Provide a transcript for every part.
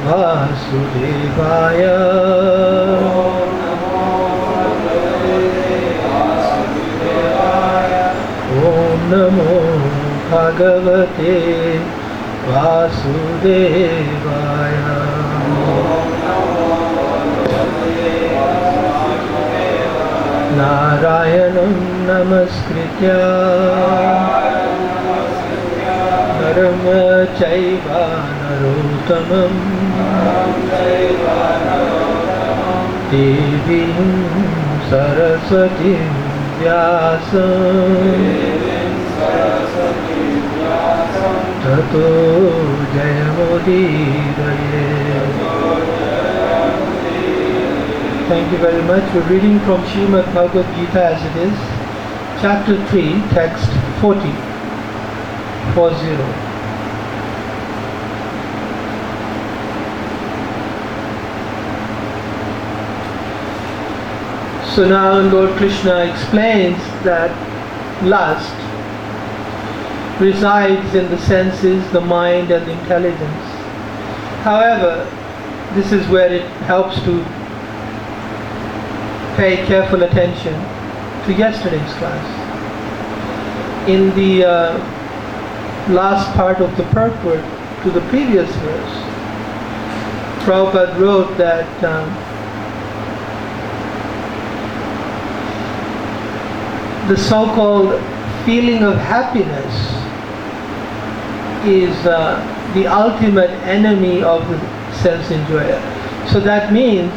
Vasudevaya. Om Namo Bhagavate Vasudevaya. Narayanam Namaskritya Naram Chaiva Narottamam Devim Saraswatim Vyasam Tato Jayamudiraye. Thank you very much. We're reading from Srimad Bhagavad Gita as it is, chapter 3, text 40. So now Lord Krishna explains that lust resides in the senses, the mind and the intelligence. However, this is where it helps to pay careful attention to yesterday's class. In the last part of the purport to the previous verse, Prabhupada wrote that the so-called feeling of happiness is the ultimate enemy of the sense enjoyer. So that means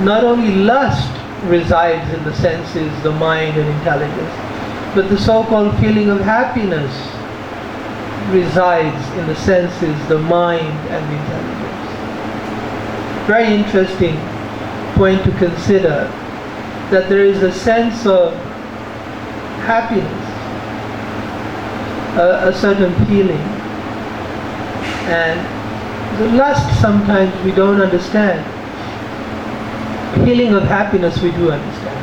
not only lust resides in the senses, the mind and intelligence, but the so-called feeling of happiness resides in the senses, the mind and the intelligence. Very interesting point to consider, that there is a sense of happiness, a certain feeling, and the lust sometimes we don't understand. Feeling of happiness we do understand.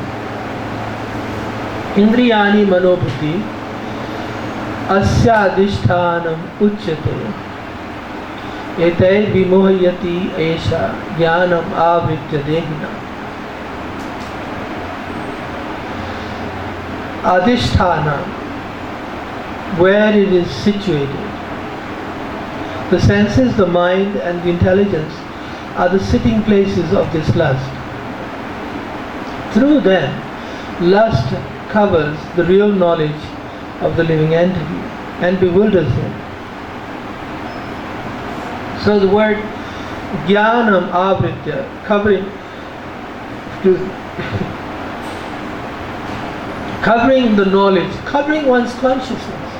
Indriyani manobuddhi asya adhishthanam uchyate etai vimohyati esha jnanam avritya dehina. Adhisthana, where it is situated. The senses, the mind and the intelligence are the sitting places of this lust. Through them, lust covers the real knowledge of the living entity and bewilders him. So the word jnanam avritya, covering the knowledge, covering one's consciousness.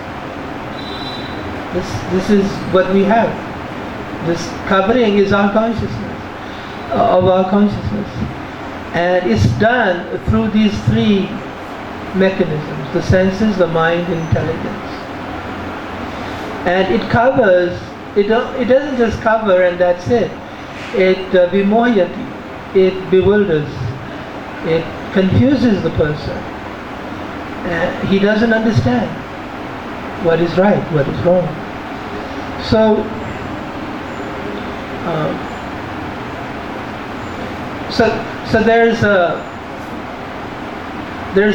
This is what we have. This covering is our consciousness, of our consciousness. And it's done through these three mechanisms, the senses, the mind, and intelligence. And it covers, it doesn't just cover and that's it. It vimohyati, it bewilders, it confuses the person. He doesn't understand what is right, what is wrong. So there's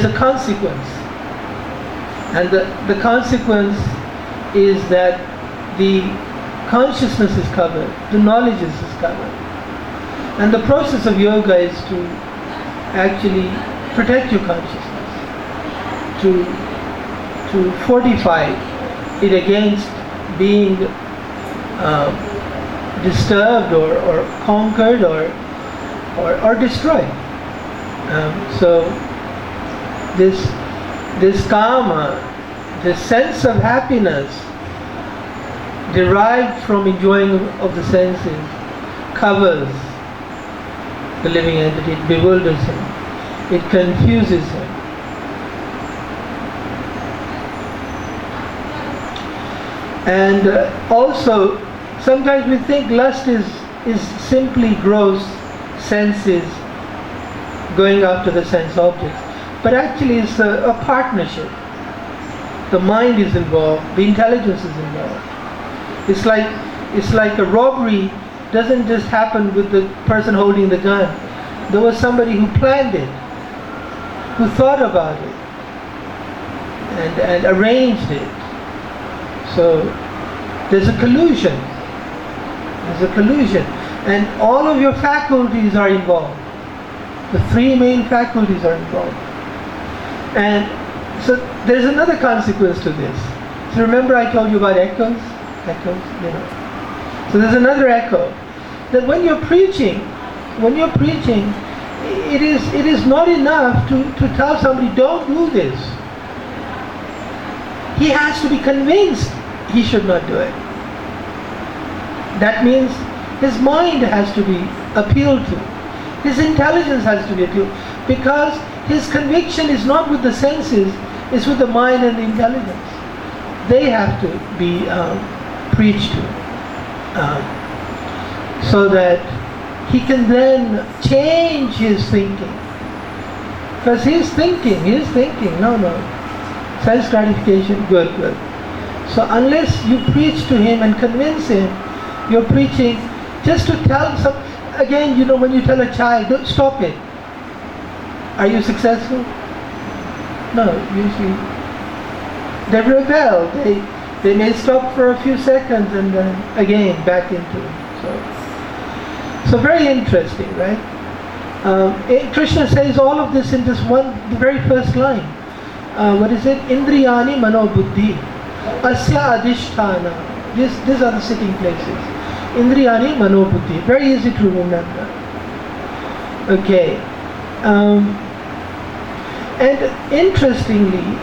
a consequence, and the consequence is that the consciousness is covered, the knowledge is covered, and the process of yoga is to actually protect your consciousness, to fortify it against being disturbed or conquered or destroyed. So this kama, this sense of happiness derived from enjoying of the senses, covers the living entity, it bewilders him, it confuses him. And also, sometimes we think lust is simply gross senses going after the sense objects. But actually it's a partnership. The mind is involved, the intelligence is involved. It's like a robbery doesn't just happen with the person holding the gun. There was somebody who planned it, who thought about it, and arranged it. So there's a collusion. There's a collusion. And all of your faculties are involved. The three main faculties are involved. And so there's another consequence to this. So remember I told you about echoes? Echoes, you know. So there's another echo. That when you're preaching, it is not enough to tell somebody, don't do this. He has to be convinced he should not do it. That means his mind has to be appealed to. His intelligence has to be appealed. Because his conviction is not with the senses, it's with the mind and the intelligence. They have to be preached to. So that he can then change his thinking. Because he's thinking, no. Sense gratification, good. So unless you preach to him and convince him, you're preaching just to tell some. Again, you know, when you tell a child, don't stop it. Are you successful? No, usually they rebel. They may stop for a few seconds and then again back into it. So very interesting, right? Krishna says all of this in this one, the very first line. What is it? Indriyani mano buddhi asya adhisthana. These are the sitting places. Indriyani mano buddhi. Very easy to remember. Okay. And interestingly,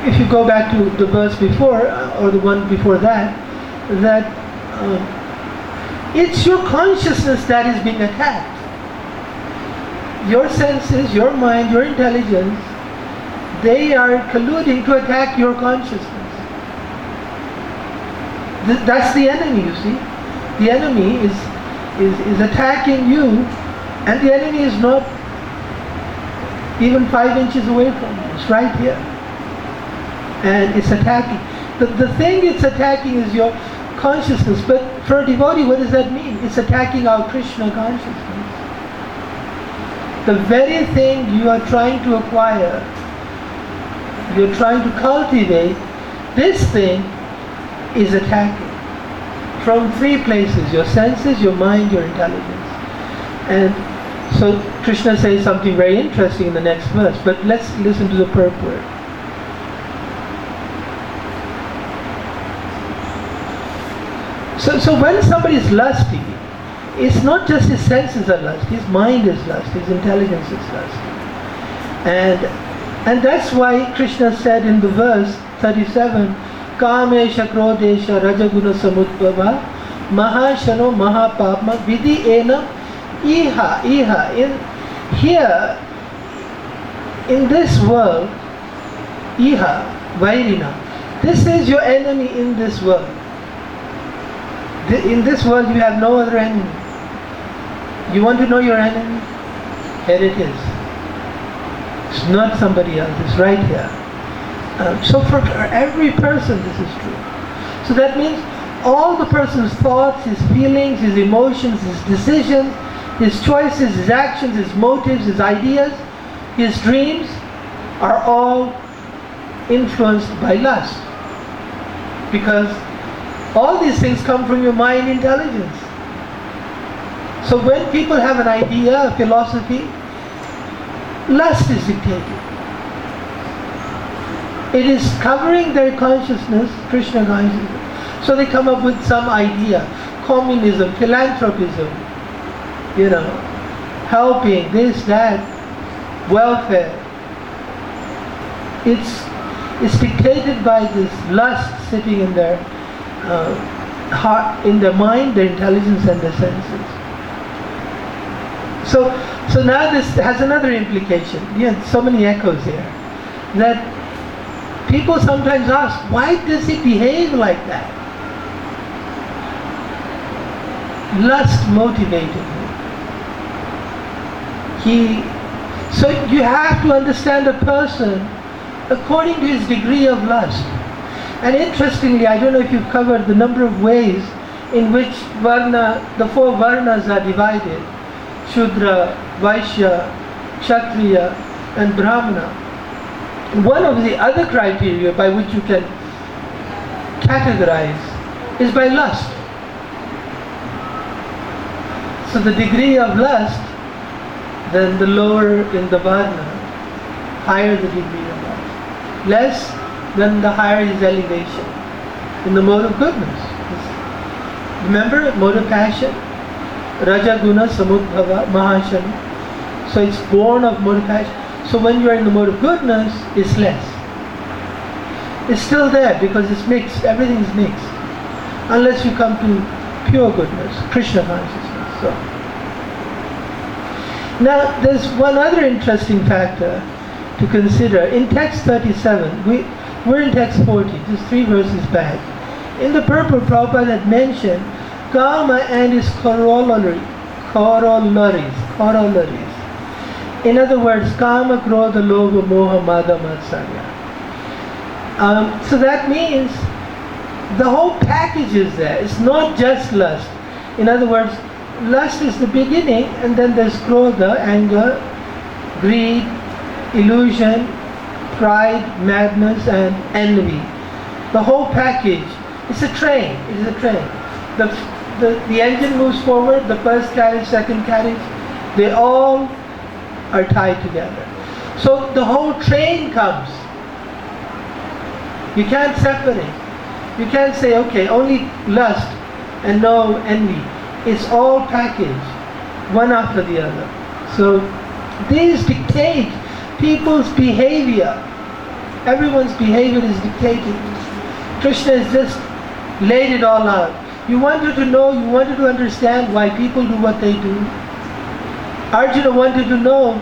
if you go back to the verse before, or the one before that, it's your consciousness that is being attacked. Your senses, your mind, your intelligence, they are colluding to attack your consciousness. That's the enemy, you see. The enemy is attacking you, and the enemy is not even 5 inches away from you. It's right here. And it's attacking. The thing it's attacking is your consciousness. But for a devotee, what does that mean? It's attacking our Krishna consciousness. The very thing you are trying to acquire, you're trying to cultivate, this thing is attacking. From 3 places: your senses, your mind, your intelligence. And so Krishna says something very interesting in the next verse. But let's listen to the purport. So when somebody is lusty, it's not just his senses are lusty, his mind is lusty, his intelligence is lusty. And that's why Krishna said in the verse 37, Kamesha Krodesha Rajaguna Samudbhava Mahashano Mahapapma Vidhi Ena Iha. Here, in this world, Iha, Vairina, this is your enemy in this world. In this world you have no other enemy. You want to know your enemy? Here it is. It's not somebody else, it's right here. So for every person this is true. So that means all the person's thoughts, his feelings, his emotions, his decisions, his choices, his actions, his motives, his ideas, his dreams are all influenced by lust. Because all these things come from your mind intelligence. So when people have an idea, a philosophy, lust is dictated. It is covering their consciousness, Krishna consciousness. So they come up with some idea, communism, philanthropism, helping, this, that, welfare. It's dictated by this lust sitting in their heart, in their mind, their intelligence and their senses. So now this has another implication. So many echoes here. That people sometimes ask, why does he behave like that? Lust motivated him. So you have to understand a person according to his degree of lust. And interestingly, I don't know if you've covered the number of ways in which the four varnas are divided: Shudra, Vaishya, Kshatriya, and Brahmana. One of the other criteria by which you can categorize is by lust. So the degree of lust, then the lower in the varna, higher the degree of lust. Less, then the higher his elevation in the mode of goodness. Remember, mode of passion, Raja Guna Samudbhava Mahashana. So it's born of mode of passion. So when you're in the mode of goodness, it's less. It's still there because it's mixed. Everything is mixed. Unless you come to pure goodness, Krishna consciousness. So now there's one other interesting factor to consider. In text 37, we're in text 40, just 3 verses back. In the purport, Prabhupada had mentioned Kama and its corollaries. In other words, Kama, Krodha, Lobha, Moha, Mada, Matsarya. So that means the whole package is there. It's not just lust. In other words, lust is the beginning, and then there's Krodha, anger, greed, illusion, pride, madness, and envy. The whole package. It's a train. It is a train. The engine moves forward, the first carriage, second carriage, they all are tied together. So the whole train comes. You can't separate. You can't say, okay, only lust and no envy. It's all packaged, one after the other. So these dictate people's behavior. Everyone's behavior is dictated. Krishna has just laid it all out. You wanted to know, you wanted to understand why people do what they do. Arjuna wanted to know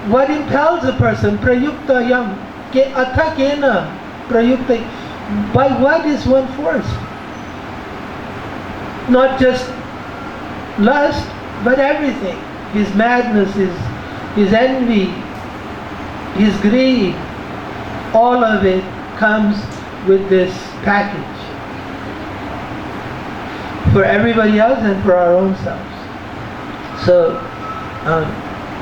what impels a person. Prayukta yam, ke atha kena prayukta. By what is one forced? Not just lust, but everything. His madness, his envy, his greed, all of it comes with this package. For everybody else and for our own selves. So,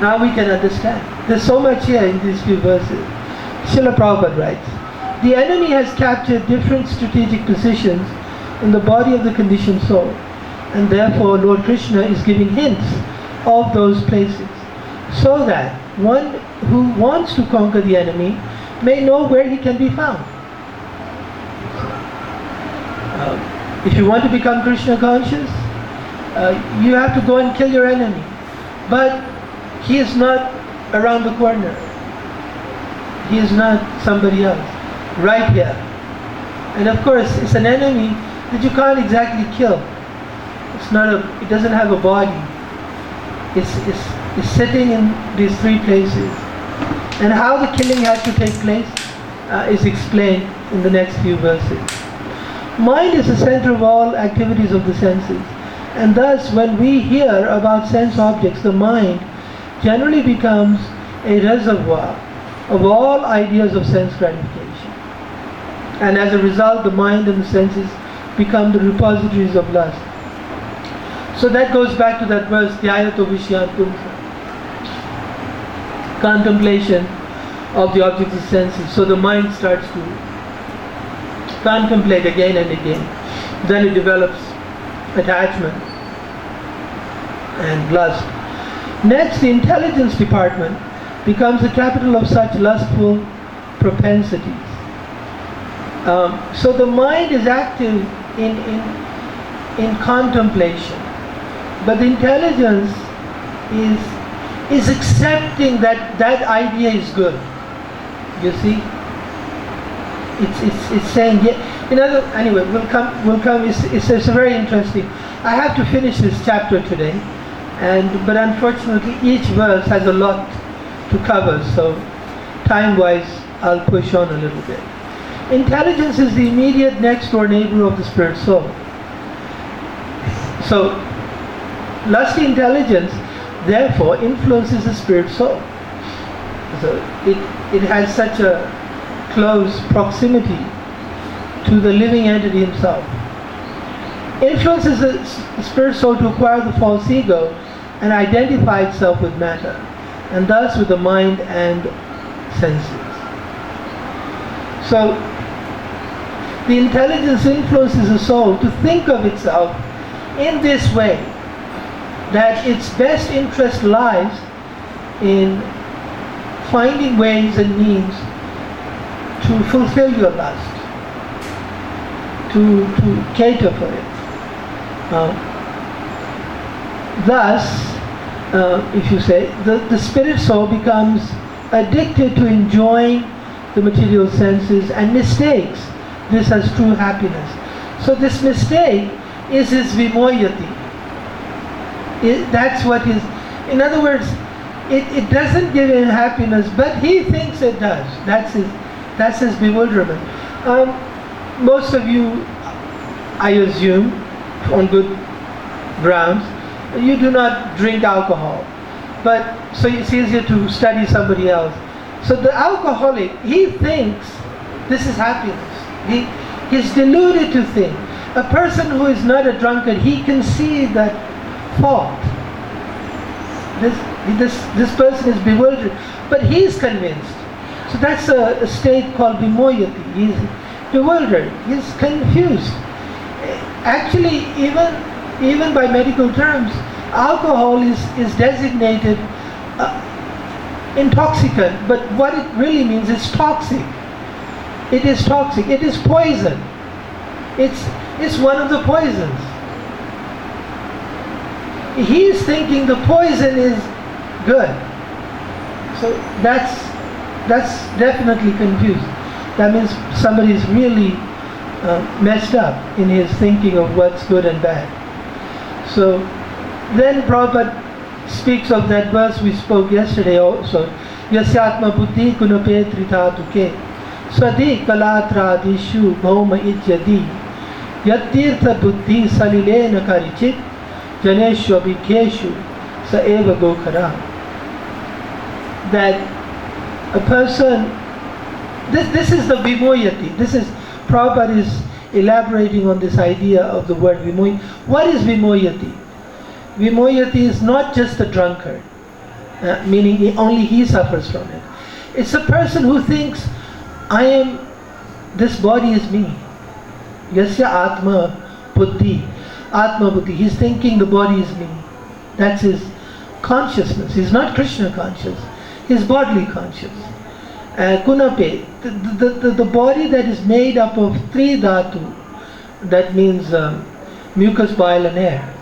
now we can understand. There's so much here in these few verses. Srila Prabhupada writes, the enemy has captured different strategic positions in the body of the conditioned soul, and therefore Lord Krishna is giving hints of those places, so that one who wants to conquer the enemy may know where he can be found. If you want to become Krishna conscious, you have to go and kill your enemy. But he is not around the corner. He is not somebody else. Right here. And of course, it's an enemy that you can't exactly kill. It doesn't have a body. It's sitting in these 3 places. And how the killing has to take place is explained in the next few verses. Mind is the center of all activities of the senses, and thus when we hear about sense objects, the mind generally becomes a reservoir of all ideas of sense gratification. And as a result, the mind and the senses become the repositories of lust. So that goes back to that verse, Dhyayato Vishyan Pumsa. Contemplation of the objects of senses. So the mind starts to contemplate again and again. Then it develops attachment and lust. Next, the intelligence department becomes the capital of such lustful propensities. So the mind is active in contemplation, but the intelligence is accepting that idea is good. You see? It's saying, yeah. Anyway, we'll come. It's very interesting. I have to finish this chapter today, but unfortunately each verse has a lot to cover, so time-wise I'll push on a little bit. Intelligence is the immediate next door neighbor of the spirit soul. So lusty intelligence therefore influences the spirit soul. So it has such a close proximity to the living entity himself. influences the spirit soul to acquire the false ego and identify itself with matter, and thus with the mind and senses. So, the intelligence influences the soul to think of itself in this way, that its best interest lies in finding ways and means to fulfill your lust, to cater for it. Thus, if you say, the spirit soul becomes addicted to enjoying the material senses and mistakes this as true happiness. So this mistake is his vimoyati. That's what is, in other words, it doesn't give him happiness, but he thinks it does. That's his bewilderment. Most of you, I assume, on good grounds, you do not drink alcohol. But so it's easier to study somebody else. So the alcoholic, he thinks this is happiness. He's deluded to think. A person who is not a drunkard, he can see that fault. This person is bewildered, but he's convinced. So that's a state called vimoyati. He's bewildered. He's confused. Actually, even by medical terms, alcohol is designated intoxicant, but what it really means is toxic. It is toxic. It is poison. It's one of the poisons. He's thinking the poison is good. So that's definitely confused. That means somebody's really messed up in his thinking of what's good and bad. So then Prabhupada speaks of that verse we spoke yesterday also. Yasyatma buddhi kunape tritatuke swadi kalatradishu bhauma ijyadi yattirtha buddhi salilena karichit janeshu abhikeshu saeva gokhara. That a person, this is the vimoyati. This is, Prabhupada is elaborating on this idea of the word vimoyati. What is vimoyati? Vimoyati is not just a drunkard, meaning only he suffers from it. It's a person who thinks, this body is me. Yasya atma buddhi. Atma buddhi. He's thinking the body is me. That's his consciousness. He's not Krishna conscious. He's bodily conscious. Kunape, the body that is made up of three dhatu, that means mucus, bile and air.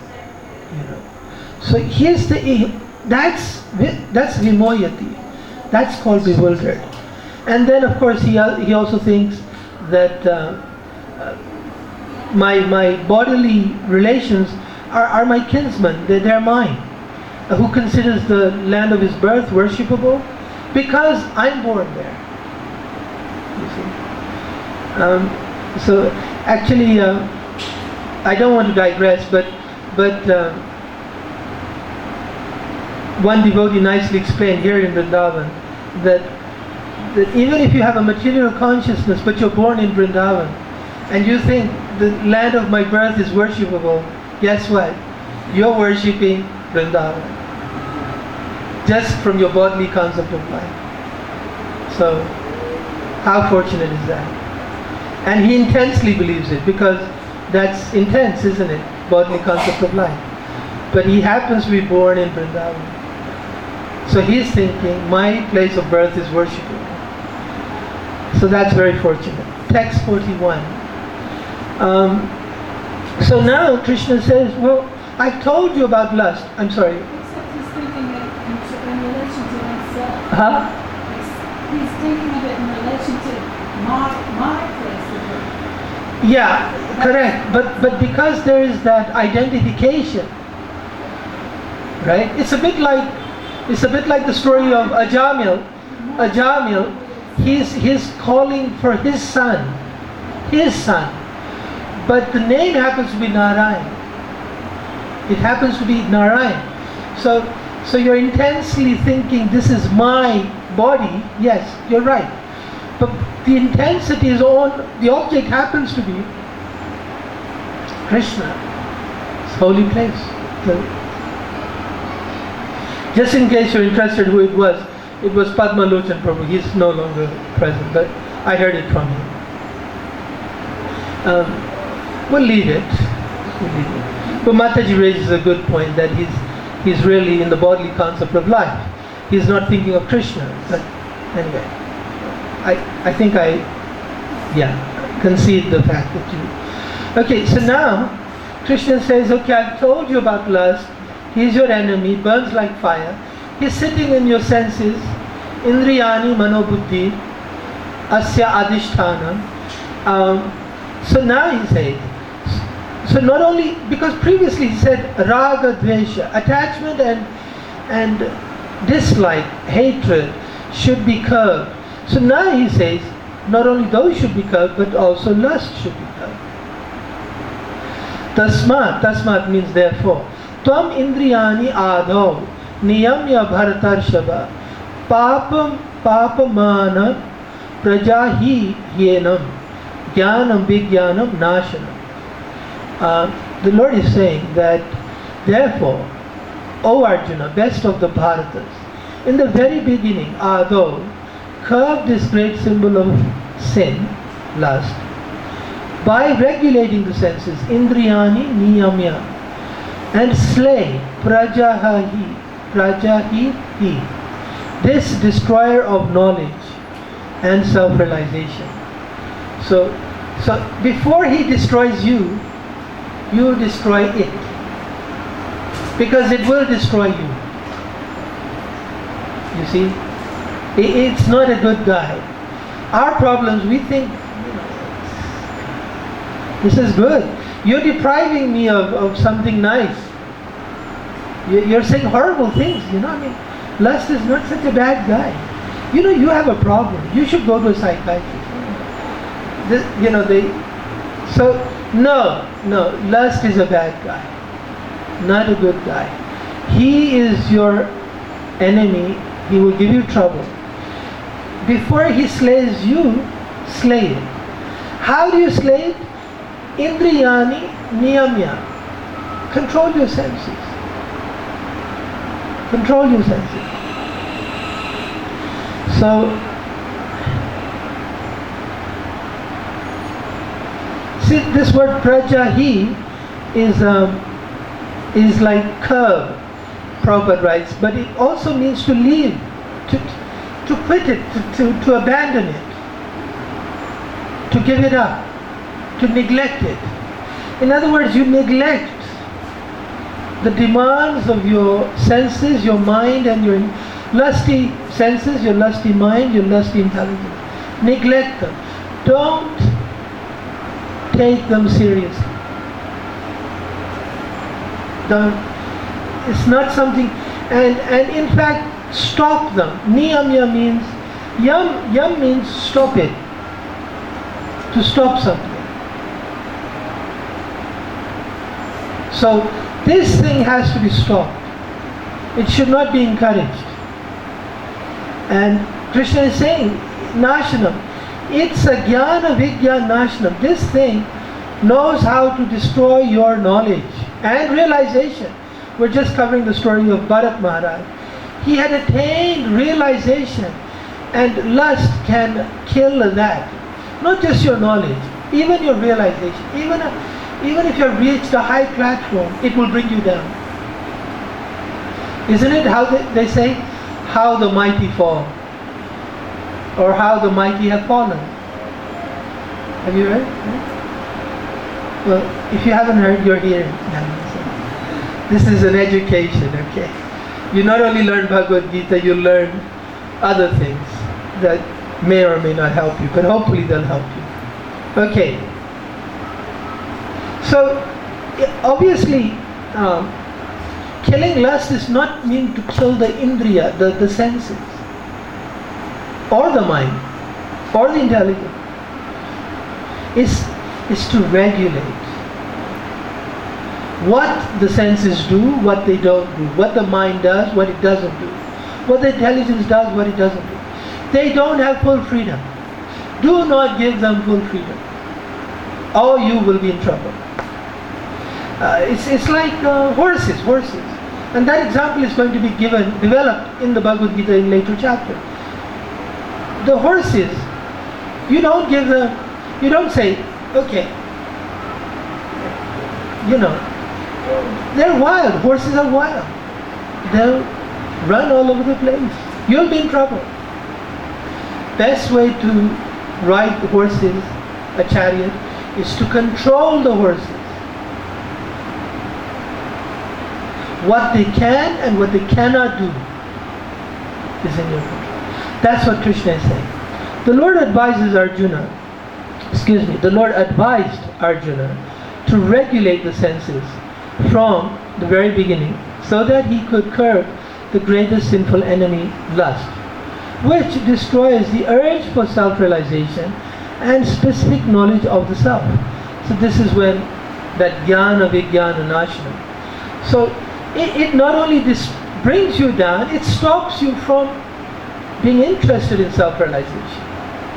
So here's that's vimoyati. That's called bewildered. And then of course he also thinks that my bodily relations are my kinsmen, they're mine. Who considers the land of his birth worshipable? Because I'm born there. You see. So actually, I don't want to digress, but one devotee nicely explained here in Vrindavan that even if you have a material consciousness, but you're born in Vrindavan, and you think the land of my birth is worshipable, guess what? You're worshipping Vrindavan, just from your bodily concept of life. So, how fortunate is that? And he intensely believes it, because that's intense, isn't it? Bodily concept of life. But he happens to be born in Vrindavan. So he's thinking, my place of birth is worshipable. So that's very fortunate. Text 41. So now Krishna says, well, I've told you about lust. I'm sorry. Except he's thinking it in relation to himself. Huh? He's thinking of it in relation to my place of birth. Yeah, correct. But because there is that identification, right? It's a bit like the story of Ajamil. Ajamil, he's calling for his son. But the name happens to be Narayan. It happens to be Narayan. So you're intensely thinking, this is my body. Yes, you're right. But the intensity is on, the object happens to be Krishna. holy place. Just in case you're interested who it was Padma Lochan Prabhu. He's no longer present, but I heard it from him. We'll leave it. But Mataji raises a good point that he's really in the bodily concept of life. He's not thinking of Krishna. But anyway, I think I concede the fact that you... Okay, so now Krishna says, okay, I've told you about lust. He's your enemy, burns like fire. He's sitting in your senses. Indriyani manobuddhi asya adhishthanam. So now he says, so not only, because previously he said raga dvesha, attachment and dislike, hatred should be curbed. So now he says, not only those should be curbed, but also lust should be curbed. Tasmat means therefore. Tvam indriyani adho niyamya bharatarshava papamana prajahi yenam jnanam vijnanam nashanam. The Lord is saying that therefore, O Arjuna, best of the Bharatas, in the very beginning, Adho, curb this great symbol of sin, lust, by regulating the senses, Indriyani niyamya, and slay prajahi, this destroyer of knowledge and self-realization. So before he destroys you, you destroy it, because it will destroy you. You see, it's not a good guy. Our problems, we think, this is good. You're depriving me of something nice. You're saying horrible things, Lust is not such a bad guy. You have a problem. You should go to a psychiatrist. No, lust is a bad guy. Not a good guy. He is your enemy. He will give you trouble. Before he slays you, slay it. How do you slay it? Indriyani niyamya. Control your senses. Control your senses. So, see, this word prajahi is like curb, Prabhupada writes, but it also means to leave, to quit it, to abandon it, to give it up, to neglect it. In other words, you neglect the demands of your senses, your mind, and your lusty senses, your lusty mind, your lusty intelligence. Neglect them. Don't take them seriously. It's not something, and in fact, stop them. Niyamya means, yam means stop it. To stop something. So, this thing has to be stopped. It should not be encouraged. And Krishna is saying, Nashanam. It's a jnana vijnana nashanam. This thing knows how to destroy your knowledge and realization. We're just covering the story of Bharat Maharaj. He had attained realization, and lust can kill that. Not just your knowledge, even your realization. Even if you have reached a high platform, it will bring you down. Isn't it how they say, how the mighty fall? Or how the mighty have fallen? Have you heard? Well, if you haven't heard, you're hearing now. This is an education, okay? You not only learn Bhagavad Gita, you learn other things that may or may not help you, but hopefully they'll help you. Okay. So, obviously, killing lust does not mean to kill the indriya, the senses, or the mind, or the intelligence. It's to regulate what the senses do, what they don't do, what the mind does, what it doesn't do, what the intelligence does, what it doesn't do. They don't have full freedom. Do not give them full freedom, or you will be in trouble. It's like horses. And that example is going to be developed in the Bhagavad Gita in later chapter. The horses, you don't say, okay, they're wild. Horses are wild. They'll run all over the place. You'll be in trouble. Best way to ride horses, a chariot, is to control the horses. What they can and what they cannot do is in your control. That's what Krishna is saying. The Lord advised Arjuna to regulate the senses from the very beginning so that he could curb the greatest sinful enemy, lust, which destroys the urge for self-realization and specific knowledge of the self. So this is when that jnana vijnana nashana. So it not only brings you down, it stops you from being interested in self-realization.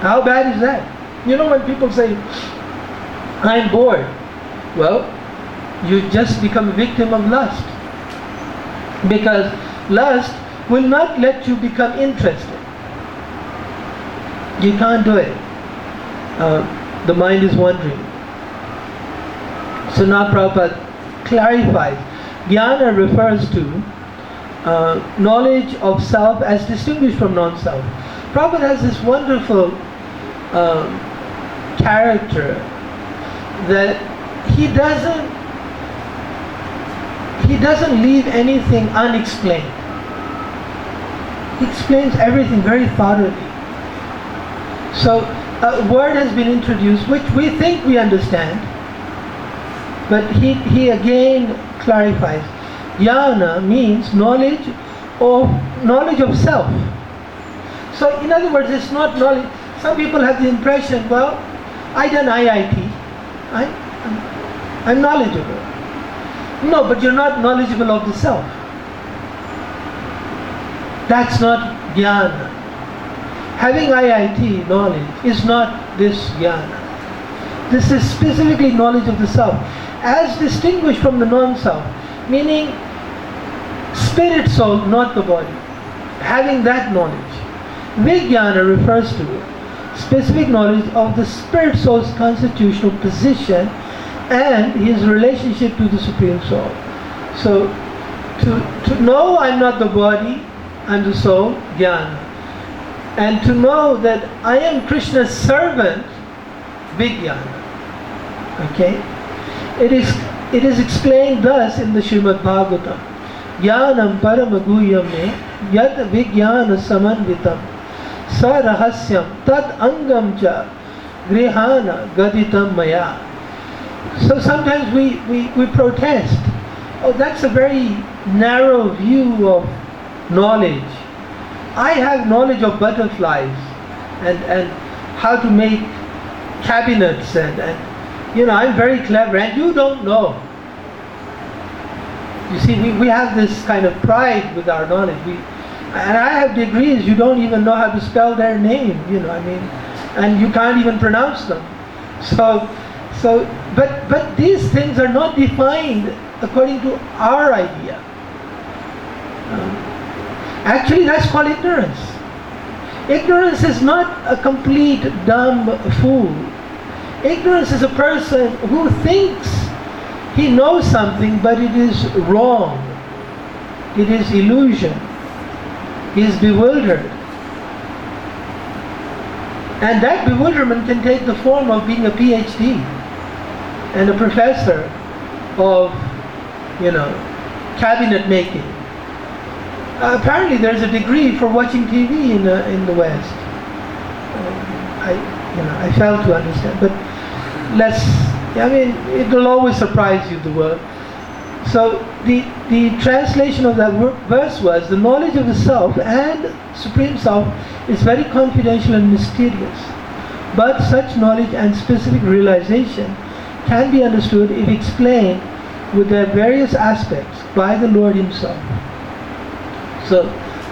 How bad is that? When people say, I'm bored, well, you just become a victim of lust. Because lust will not let you become interested. You can't do it. The mind is wandering. So now Prabhupada clarifies. Jnana refers to knowledge of self as distinguished from non-self. Prabhupada has this wonderful character that he doesn't leave anything unexplained. He explains everything very thoroughly. So a word has been introduced which we think we understand, but he again clarifies. Jnana means knowledge of self. So in other words, it's not knowledge. Some people have the impression, well, I done IIT. I'm knowledgeable. No, but you're not knowledgeable of the self. That's not jnana. Having IIT knowledge is not this jnana. This is specifically knowledge of the self, as distinguished from the non-self, meaning spirit soul, not the body. Having that knowledge. Vijnana refers to specific knowledge of the spirit soul's constitutional position and his relationship to the Supreme Soul. So, to know I'm not the body, I'm the soul, jnana. And to know that I am Krishna's servant, vijnana. Okay? It is explained thus in the Srimad Bhagavatam. Jnanam paramaguhyam me yad vijnana samanvitam sa rahasyam tad angam cha grihana gaditam maya. So sometimes we protest. Oh, that's a very narrow view of knowledge. I have knowledge of butterflies and how to make cabinets and I'm very clever and you don't know. You see, we have this kind of pride with our knowledge. And I have degrees, you don't even know how to spell their name, and you can't even pronounce them. But these things are not defined according to our idea. Actually, that's called ignorance. Ignorance is not a complete dumb fool. Ignorance is a person who thinks he knows something, but it is wrong. It is illusion. He is bewildered. And that bewilderment can take the form of being a PhD and a professor of, cabinet making. Apparently there's a degree for watching TV in the West. I fail to understand, but it will always surprise you, the word. So the translation of that verse was, the knowledge of the self and Supreme Self is very confidential and mysterious. But such knowledge and specific realization can be understood if explained with their various aspects by the Lord Himself. So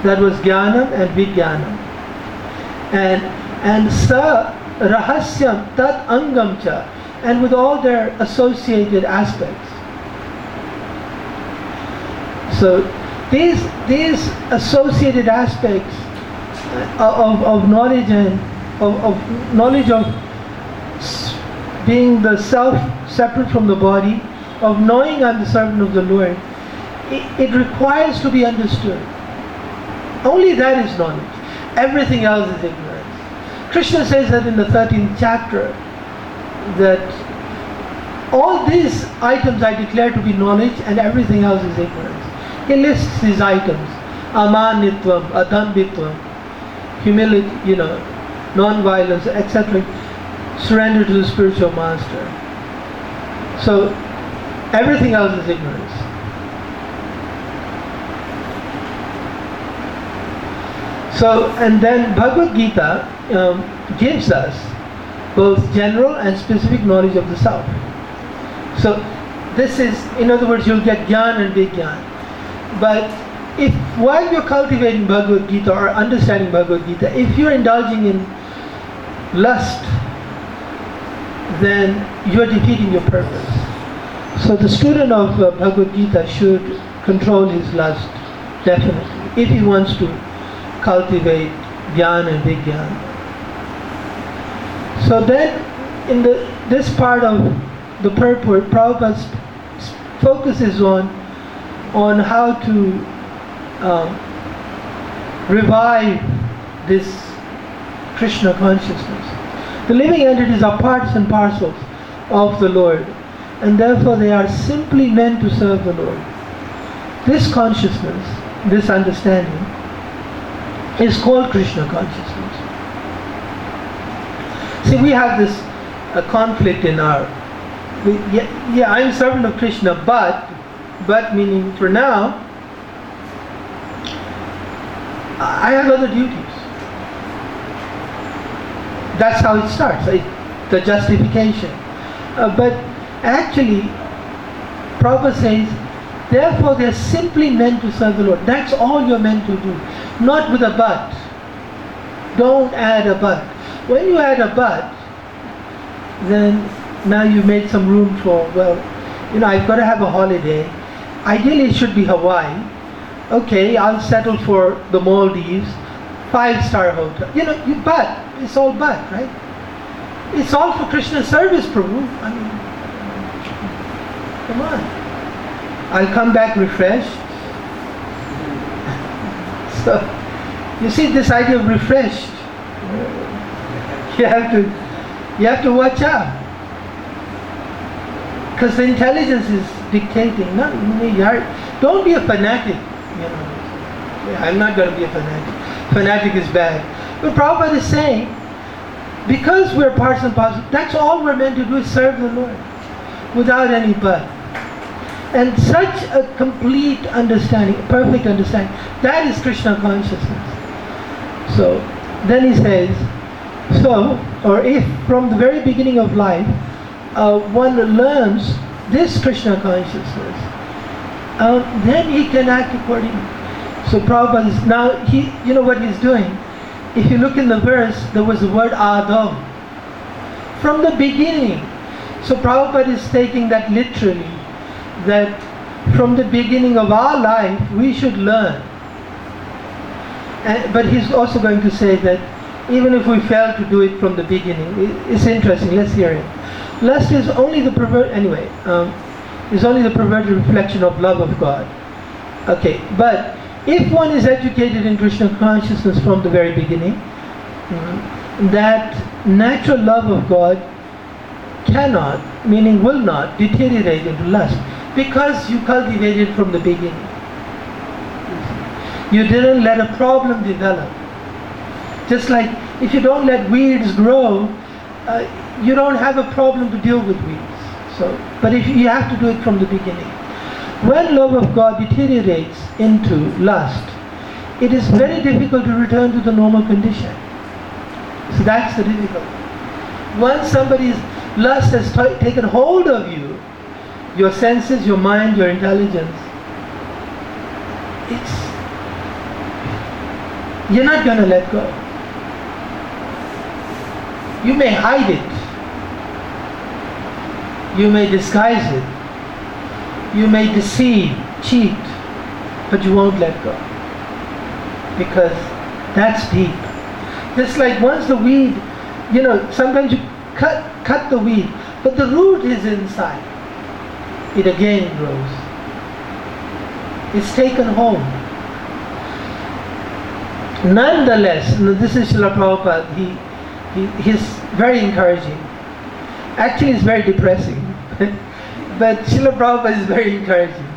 that was Jnanam and Vijnanam. And Sa Rahasyam Tat Angam Cha, and with all their associated aspects. So these associated aspects of knowledge and of knowledge of being the self separate from the body, of knowing I'm the servant of the Lord, it requires to be understood. Only that is knowledge. Everything else is ignorance. Krishna says that in the 13th chapter, that all these items I declare to be knowledge and everything else is ignorance. He lists these items: amanitvam, adambitvam, humility, non-violence, etc. Surrender to the spiritual master. So everything else is ignorance. So, and then Bhagavad Gita gives us both general and specific knowledge of the self. So this is, in other words, you'll get jnana and vijnana. But if while you're cultivating Bhagavad Gita or understanding Bhagavad Gita, if you're indulging in lust, then you're defeating your purpose. So the student of Bhagavad Gita should control his lust, definitely, if he wants to cultivate jnana and vijnana. So then, in this part of the purport, Prabhupada focuses on how to revive this Krishna consciousness. The living entities are parts and parcels of the Lord, and therefore they are simply meant to serve the Lord. This consciousness, this understanding, is called Krishna consciousness. See, we have this conflict in our, I'm servant of Krishna, but meaning for now, I have other duties. That's how it starts, the justification. But actually, Prabhupada says, therefore they're simply meant to serve the Lord. That's all you're meant to do. Not with a but. Don't add a but. When you add a but, then now you've made some room for, I've got to have a holiday. Ideally it should be Hawaii. Okay, I'll settle for the Maldives, 5-star hotel. But, it's all but, right? It's all for Krishna's service, Prabhu. I mean, come on. I'll come back refreshed. So, you see this idea of refreshed. You have to watch out. Because the intelligence is dictating. Don't be a fanatic. I'm not going to be a fanatic. Fanatic is bad. But Prabhupada is saying, because we're parts and parcels, that's all we're meant to do is serve the Lord. Without any but. And such a complete understanding, perfect understanding, that is Krishna consciousness. So, then he says, or if from the very beginning of life, one learns this Krishna consciousness, then he can act accordingly. So Prabhupada is now, you know what he's doing? If you look in the verse, there was the word Adam. From the beginning. So Prabhupada is taking that literally, that from the beginning of our life, we should learn. But he's also going to say that even if we fail to do it from the beginning, it's interesting, let's hear it. Lust is only the is only the perverted reflection of love of God. Okay, but if one is educated in Krishna consciousness from the very beginning, that natural love of God cannot, meaning will not, deteriorate into lust, because you cultivated from the beginning. You didn't let a problem develop. Just like if you don't let weeds grow, you don't have a problem to deal with weeds. But if you have to do it from the beginning. When love of God deteriorates into lust, it is very difficult to return to the normal condition. So that's the difficulty. Once somebody's lust has taken hold of you, your senses, your mind, your intelligence, you're not going to let go. You may hide it. You may disguise it. You may deceive, cheat. but you won't let go. Because that's deep. Just like once the weed, sometimes you cut the weed, but the root is inside. It again grows. It's taken home. Nonetheless, this is Srila Prabhupada, he's very encouraging. Actually, it's very depressing. But Srila Prabhupada is very encouraging.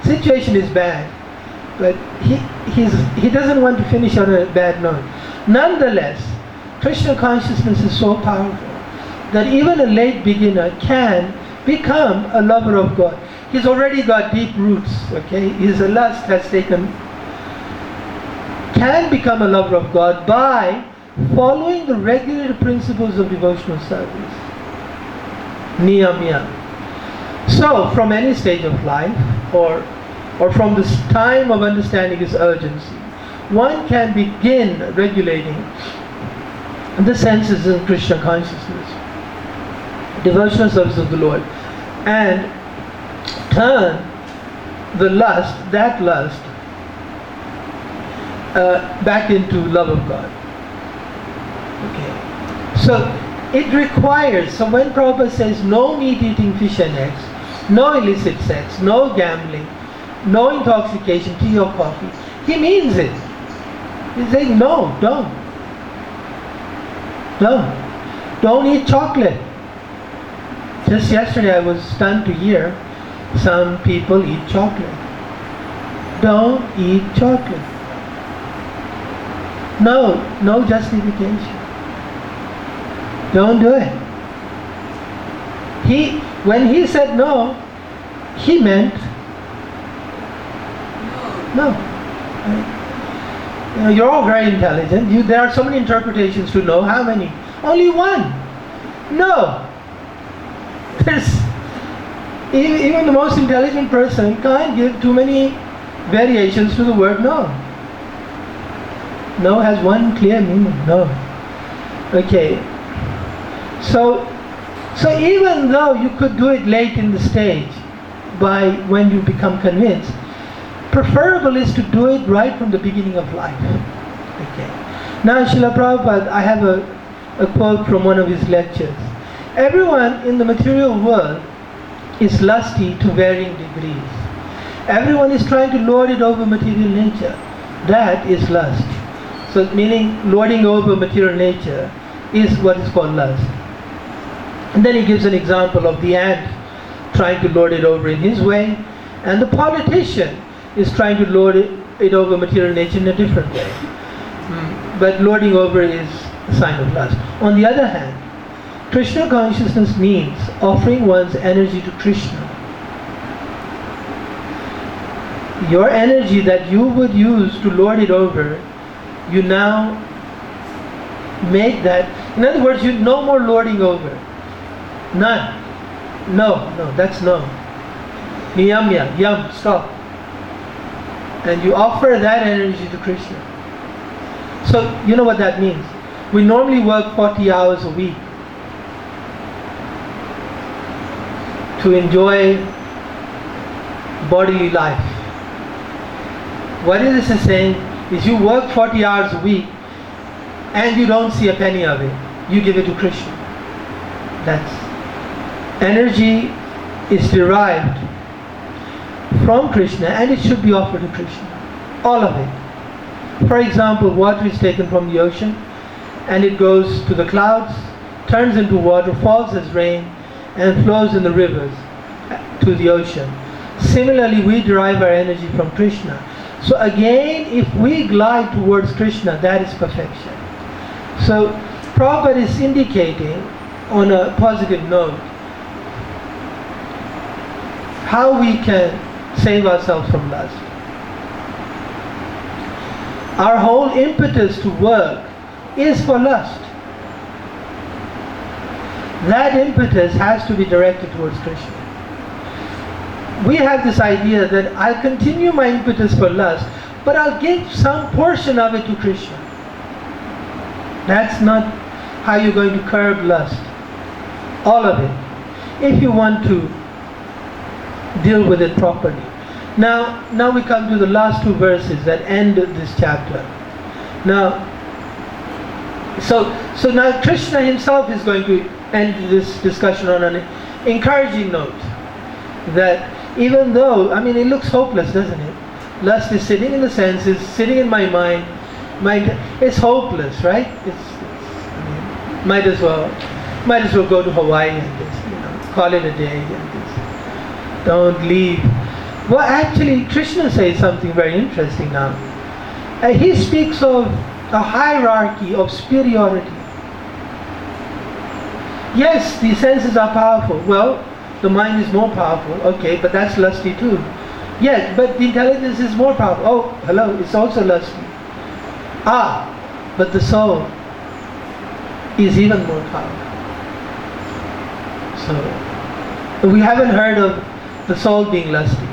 Situation is bad, but he doesn't want to finish on a bad note. Nonetheless, Krishna consciousness is so powerful that even a late beginner can become a lover of God. He's already got deep roots, okay? His lust has can become a lover of God by following the regulated principles of devotional service. Niyam. So, from any stage of life, or from this time of understanding his urgency, one can begin regulating the senses in Krishna consciousness, devotional service of the Lord, and turn that lust, back into love of God. Okay. So it requires, so when Prabhupada says no meat eating, fish and eggs, no illicit sex, no gambling, no intoxication, tea or coffee, he means it. He's saying no, don't. Don't eat chocolate. Just yesterday I was stunned to hear some people eat chocolate. Don't eat chocolate. No justification. Don't do it. When he said no, he meant no. You're all very intelligent. There are so many interpretations to no. How many? Only one. No. Even the most intelligent person can't give too many variations to the word no. No has one clear meaning. No. Okay. So even though you could do it late in the stage, by when you become convinced, preferable is to do it right from the beginning of life. Okay. Now, Srila Prabhupada, I have a quote from one of his lectures. Everyone in the material world is lusty to varying degrees. Everyone is trying to lord it over material nature. That is lust. So, meaning lording over material nature is what is called lust. And then he gives an example of the ant trying to lord it over in his way, and the politician is trying to lord it over material nature in a different way. But lording over is a sign of lust. On the other hand, Krishna consciousness means offering one's energy to Krishna. Your energy that you would use to lord it over, you now make that. In other words, no more lording over. None. No, that's no. Niyamya, yam, stop. And you offer that energy to Krishna. So, you know what that means? We normally work 40 hours a week to enjoy bodily life. What this is saying is you work 40 hours a week and you don't see a penny of it. You give it to Krishna. That's energy is derived from Krishna and it should be offered to Krishna. All of it. For example, water is taken from the ocean and it goes to the clouds, turns into water, falls as rain, and flows in the rivers to the ocean. Similarly, we derive our energy from Krishna. So again, if we glide towards Krishna, that is perfection. So Prabhupada is indicating on a positive note how we can save ourselves from lust. Our whole impetus to work is for lust. That impetus has to be directed towards Krishna. We have this idea that I'll continue my impetus for lust, but I'll give some portion of it to Krishna. That's not how you're going to curb lust. All of it. If you want to deal with it properly. Now we come to the last two verses that end this chapter. Now, so now Krishna himself is going to end this discussion on an encouraging note. That even though, I mean, it looks hopeless, doesn't it? Lust is sitting in the senses, sitting in my mind. It's hopeless, right? I mean, might as well go to Hawaii and just, call it a day and just don't leave. Well, actually, Krishna says something very interesting now. He speaks of a hierarchy of superiority. Yes, the senses are powerful. Well, the mind is more powerful. Okay, but that's lusty too. Yes, but the intelligence is more powerful. Oh, hello, it's also lusty. But the soul is even more powerful. So, we haven't heard of the soul being lusty.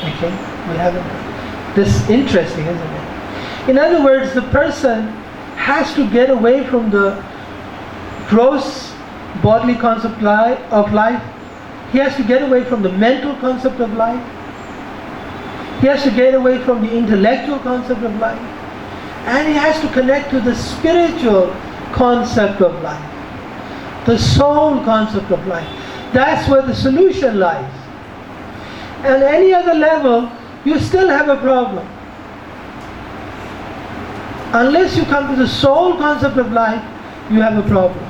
Okay, we haven't. This is interesting, isn't it? In other words, the person has to get away from the gross bodily concept of life. He has to get away from the mental concept of life. He has to get away from the intellectual concept of life. And he has to connect to the spiritual concept of life. The soul concept of life. That's where the solution lies. And any other level, you still have a problem. Unless you come to the soul concept of life, you have a problem.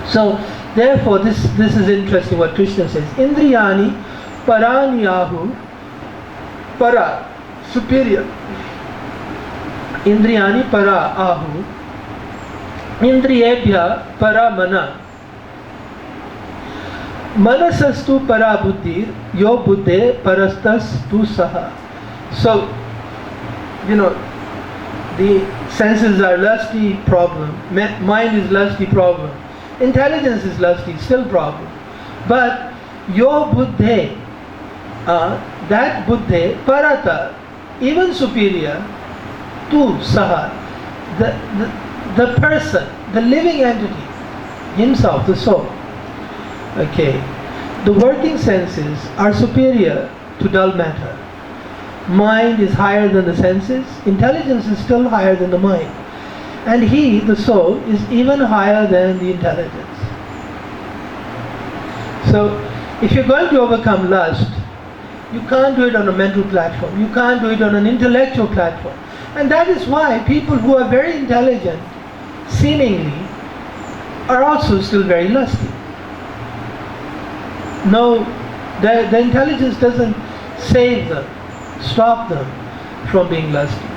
So, therefore, this is interesting what Krishna says. Indriyani paranyahu, para, superior. Indriyani para ahu, indriyebhya para mana. Manasastu para buddhir, yo buddhe parastastu saha. So, the senses are lusty, problem. Mind is lusty, problem. Intelligence is lusty, still problem. But yo buddhe, that buddhe, parata, even superior to saha, the person, the living entity, himself, the soul. Okay, the working senses are superior to dull matter. Mind is higher than the senses. Intelligence is still higher than the mind. And he, the soul, is even higher than the intelligence. So, if you're going to overcome lust, you can't do it on a mental platform. You can't do it on an intellectual platform. And that is why people who are very intelligent, seemingly, are also still very lusty. No, the intelligence doesn't save them, stop them from being lusty.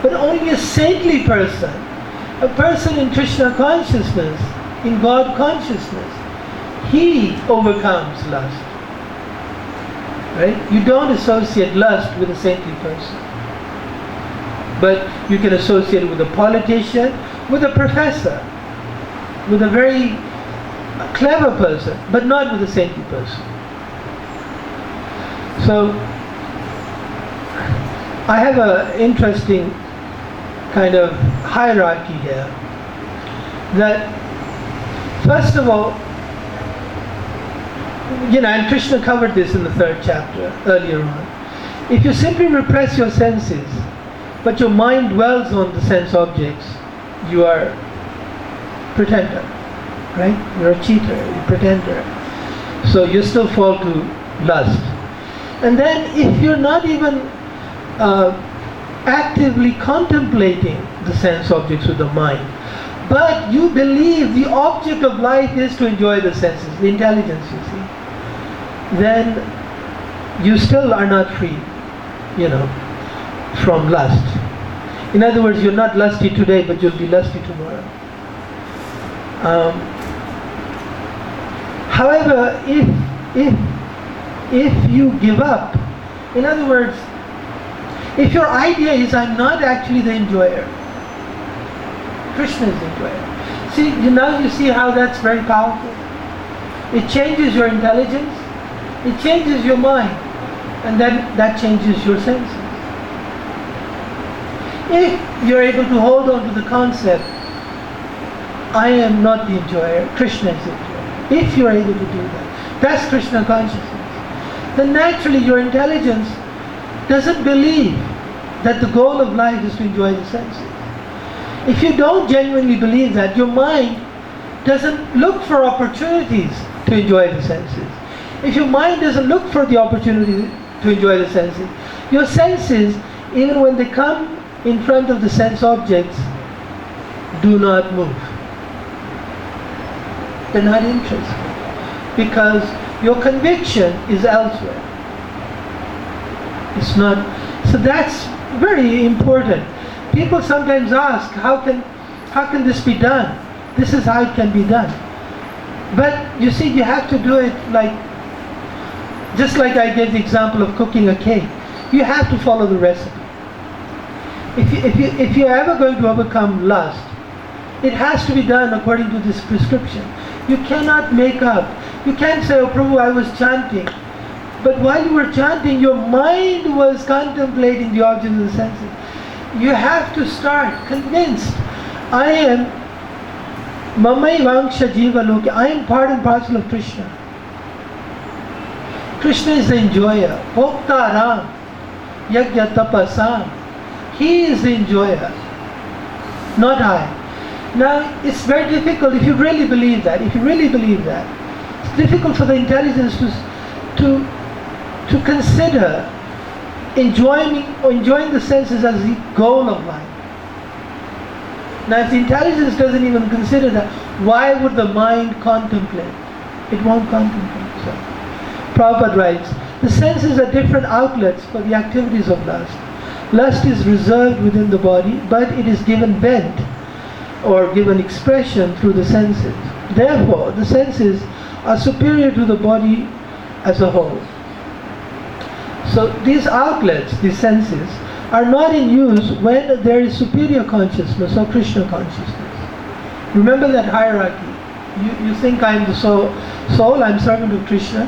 But only a saintly person, a person in Krishna consciousness, in God consciousness, he overcomes lust. Right? You don't associate lust with a saintly person. But you can associate it with a politician, with a professor, with a very clever person, but not with a saintly person. So, I have an interesting kind of hierarchy here. That, first of all, and Krishna covered this in the 3rd chapter, earlier on. If you simply repress your senses, but your mind dwells on the sense objects, you are pretender. Right? You're a cheater, you're a pretender. So you still fall to lust. And then if you're not even actively contemplating the sense objects with the mind, but you believe the object of life is to enjoy the senses, the intelligence, you see, then you still are not free, from lust. In other words, you're not lusty today, but you'll be lusty tomorrow. However, if you give up, in other words, if your idea is I'm not actually the enjoyer, Krishna is the enjoyer. See, now you see how that's very powerful. It changes your intelligence, it changes your mind, and then that changes your senses. If you're able to hold on to the concept, I am not the enjoyer, Krishna is the enjoyer. If you're able to do that, that's Krishna consciousness. then naturally your intelligence doesn't believe that the goal of life is to enjoy the senses. If you don't genuinely believe that, your mind doesn't look for opportunities to enjoy the senses. If your mind doesn't look for the opportunity to enjoy the senses, your senses, even when they come in front of the sense objects, do not move. They're not interested because your conviction is elsewhere. It's not. So that's very important. People sometimes ask, how can this be done? This is how it can be done. But you see, you have to do it just like I gave the example of cooking a cake. You have to follow the recipe. If you're ever going to overcome lust, it has to be done according to this prescription. You cannot make up. You can't say, oh Prabhu, I was chanting. But while you were chanting, your mind was contemplating the object of the senses. You have to start convinced. I am Mamai Vangsha Jiva Loki. I am part and parcel of Krishna. Krishna is the enjoyer. Bhokta Ram. Yajna Tapasam. He is the enjoyer, not I. Now, it's very difficult if you really believe that. It's difficult for the intelligence to consider enjoying the senses as the goal of life. Now, if the intelligence doesn't even consider that, why would the mind contemplate? It won't contemplate. So, Prabhupada writes, the senses are different outlets for the activities of lust. Lust is reserved within the body, but it is given vent or given expression through the senses. Therefore, the senses are superior to the body as a whole. So these outlets, these senses, are not in use when there is superior consciousness or Krishna consciousness. Remember that hierarchy. You think I'm the soul, I'm servant of Krishna,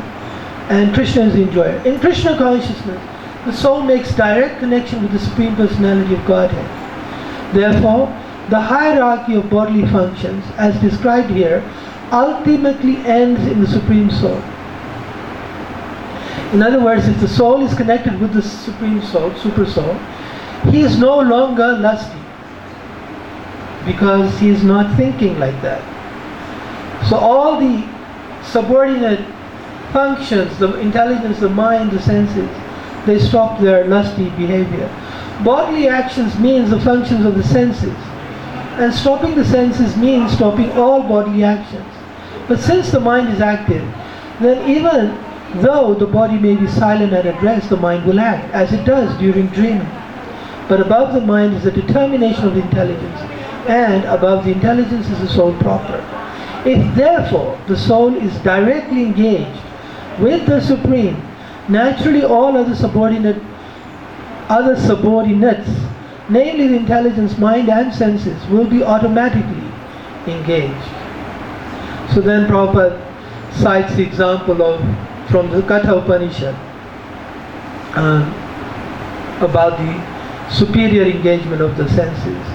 and Krishna is the enjoyer. In Krishna consciousness, the soul makes direct connection with the Supreme Personality of Godhead. Therefore, the hierarchy of bodily functions, as described here, ultimately ends in the Supreme Soul. In other words, if the soul is connected with the Supreme Soul, Super Soul, he is no longer lusty because he is not thinking like that. So all the subordinate functions, the intelligence, the mind, the senses, they stop their lusty behavior. Bodily actions means the functions of the senses. And stopping the senses means stopping all bodily actions. But since the mind is active, then even though the body may be silent and at rest, the mind will act, as it does during dreaming. But above the mind is the determination of the intelligence, and above the intelligence is the soul proper. If therefore the soul is directly engaged with the Supreme, naturally all other subordinates, namely the intelligence, mind and senses, will be automatically engaged. So then Prabhupada cites the example from the Katha Upanishad about the superior engagement of the senses.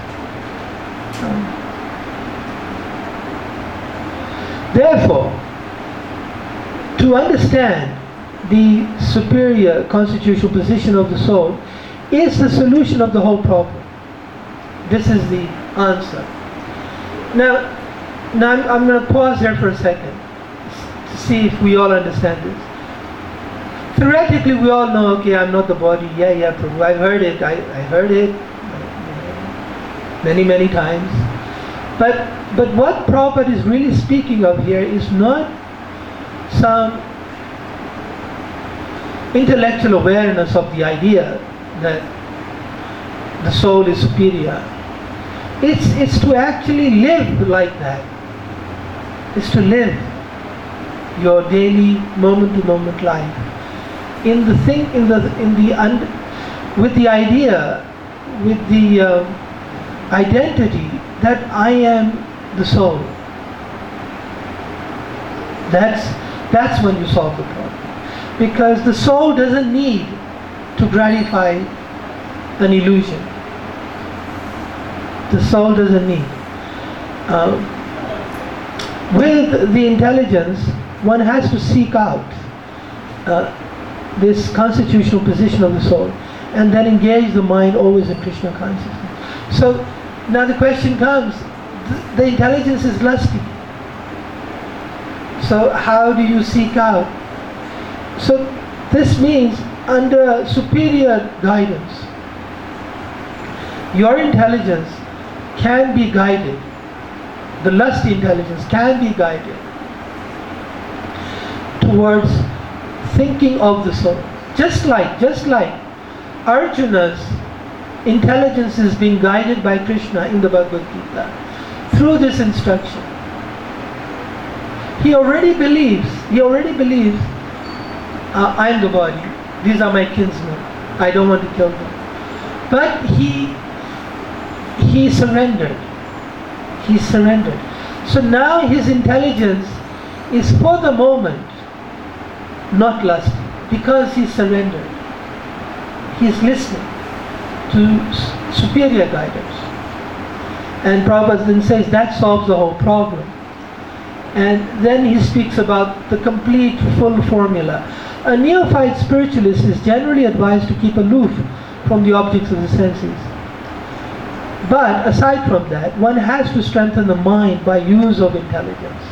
Therefore, to understand the superior constitutional position of the soul is the solution of the whole problem. This is the answer. Now I'm going to pause here for a second to see if we all understand this. Theoretically, we all know, okay, I'm not the body. Yeah, Prabhu, I've heard it. I heard it many times. But what Prabhupada is really speaking of here is not some intellectual awareness of the idea that the soul is superior. It's to actually live like that. It's to live your daily moment-to-moment life with the idea, with the identity that I am the soul. That's when you solve the problem. Because the soul doesn't need to gratify an illusion. The soul doesn't need. With the intelligence, one has to seek out this constitutional position of the soul, and then engage the mind always in Krishna consciousness. So now the question comes, the intelligence is lusty. So how do you seek out? So this means under superior guidance, your intelligence can be guided. The lusty intelligence can be guided towards thinking of the soul. Just like Arjuna's intelligence is being guided by Krishna in the Bhagavad Gita through this instruction. He already believes, I am the body, these are my kinsmen, I don't want to kill them. But he surrendered. He surrendered. So now his intelligence is for the moment not lusty, because he surrendered. He is listening to superior guidance. And Prabhupada then says that solves the whole problem. And then he speaks about the complete, full formula. A neophyte spiritualist is generally advised to keep aloof from the objects of the senses. But aside from that, one has to strengthen the mind by use of intelligence.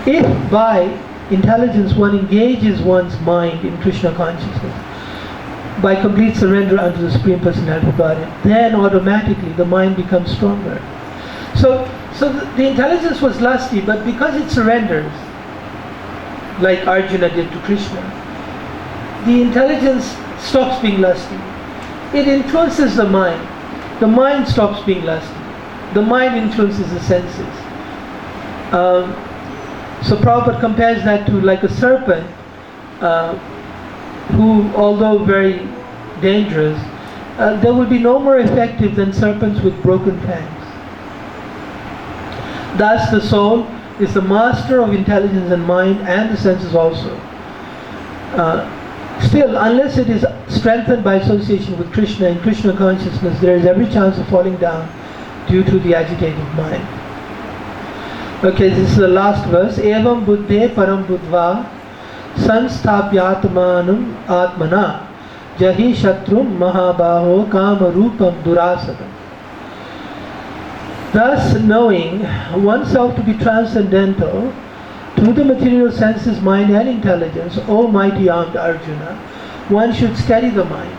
If by intelligence one engages one's mind in Krishna consciousness, by complete surrender unto the Supreme Personality of Godhead, then automatically the mind becomes stronger. So the intelligence was lusty, but because it surrenders, like Arjuna did to Krishna, the intelligence stops being lusty. It influences the mind. The mind stops being lusty. The mind influences the senses. So Prabhupada compares that to like a serpent who, although very dangerous, they will be no more effective than serpents with broken fangs. Thus the soul is the master of intelligence and mind and the senses also. Still, unless it is strengthened by association with Krishna in Krishna consciousness, there is every chance of falling down due to the agitated mind. Okay, this is the last verse. Evam buddhe param buddhva sanstapyatmanam atmana jahi shatrum mahabaho kama rupam durasadam. Thus, knowing oneself to be transcendental to the material senses, mind and intelligence, O mighty armed Arjuna, one should steady the mind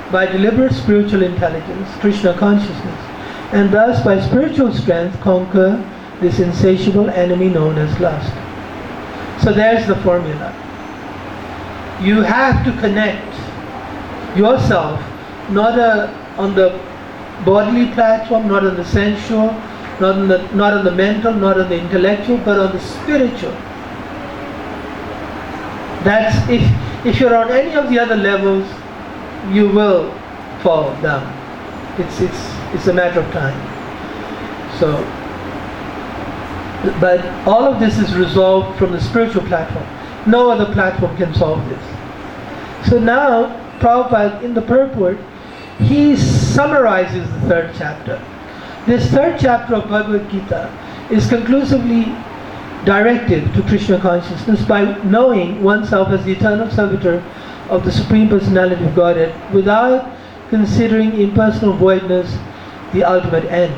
by deliberate spiritual intelligence, Krishna consciousness, and thus by spiritual strength conquer this insatiable enemy known as lust. So there's the formula. You have to connect yourself not on the bodily platform, not on the sensual, not on the mental, not on the intellectual, but on the spiritual. That's if you're on any of the other levels, you will fall down. It's a matter of time. So, but all of this is resolved from the spiritual platform. No other platform can solve this. So now, Prabhupada, in the purport, he summarizes the third chapter. This third chapter of Bhagavad Gita is conclusively directed to Krishna consciousness by knowing oneself as the eternal servitor of the Supreme Personality of Godhead without considering impersonal voidness the ultimate end.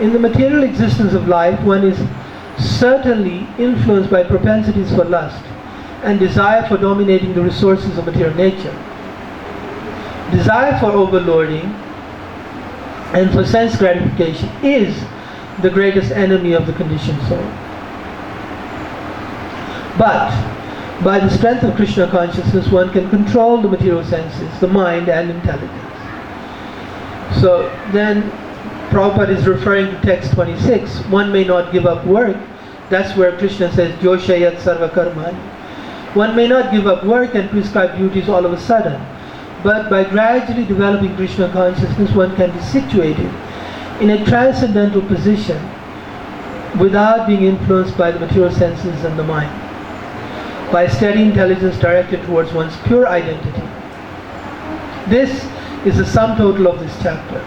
In the material existence of life, one is certainly influenced by propensities for lust and desire for dominating the resources of material nature. Desire for overlording and for sense gratification is the greatest enemy of the conditioned soul. But by the strength of Krishna consciousness, one can control the material senses, the mind and intelligence. So then Prabhupada is referring to text 26. One may not give up work. That's where Krishna says, Joshayat sarva karmani. One may not give up work and prescribe duties all of a sudden. But by gradually developing Krishna consciousness, one can be situated in a transcendental position without being influenced by the material senses and the mind, by steady intelligence directed towards one's pure identity. This is the sum total of this chapter.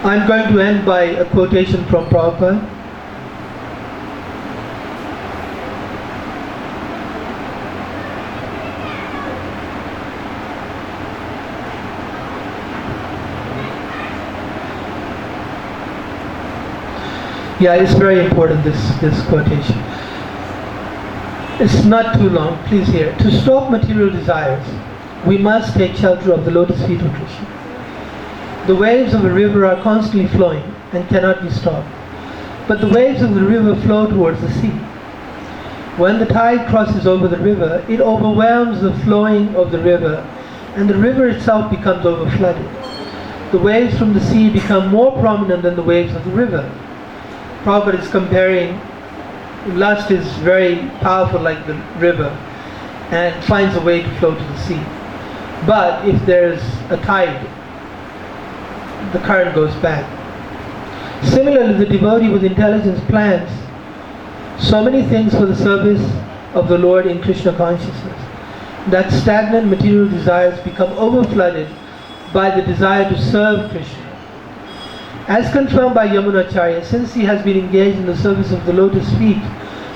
I'm going to end by a quotation from Prabhupada. Yeah, it's very important, this quotation. It's not too long, please hear. To stop material desires, we must take shelter of the lotus feet of Krishna. The waves of a river are constantly flowing and cannot be stopped. But the waves of the river flow towards the sea. When the tide crosses over the river, it overwhelms the flowing of the river, and the river itself becomes overflooded. The waves from the sea become more prominent than the waves of the river. Prabhupada is comparing lust is very powerful like the river and finds a way to flow to the sea. But if there's a tide, the current goes back. Similarly, the devotee with intelligence plans so many things for the service of the Lord in Krishna consciousness that stagnant material desires become overflooded by the desire to serve Krishna. As confirmed by Yamunacharya, since he has been engaged in the service of the lotus feet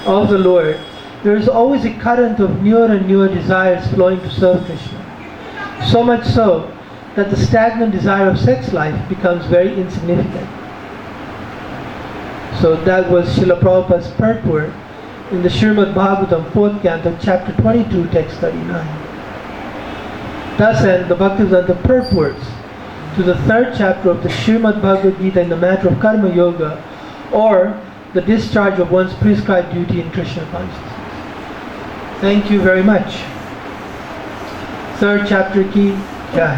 of the Lord, there is always a current of newer and newer desires flowing to serve Krishna. So much so that the stagnant desire of sex life becomes very insignificant. So that was Srila Prabhupada's purport in the Srimad Bhagavatam 4th canto, chapter 22, text 39. Thus end the Bhaktivedanta purports to the 3rd chapter of the Srimad Bhagavad Gita in the matter of Karma Yoga, or the discharge of one's prescribed duty in Krishna consciousness. Thank you very much. 3rd chapter ki jai.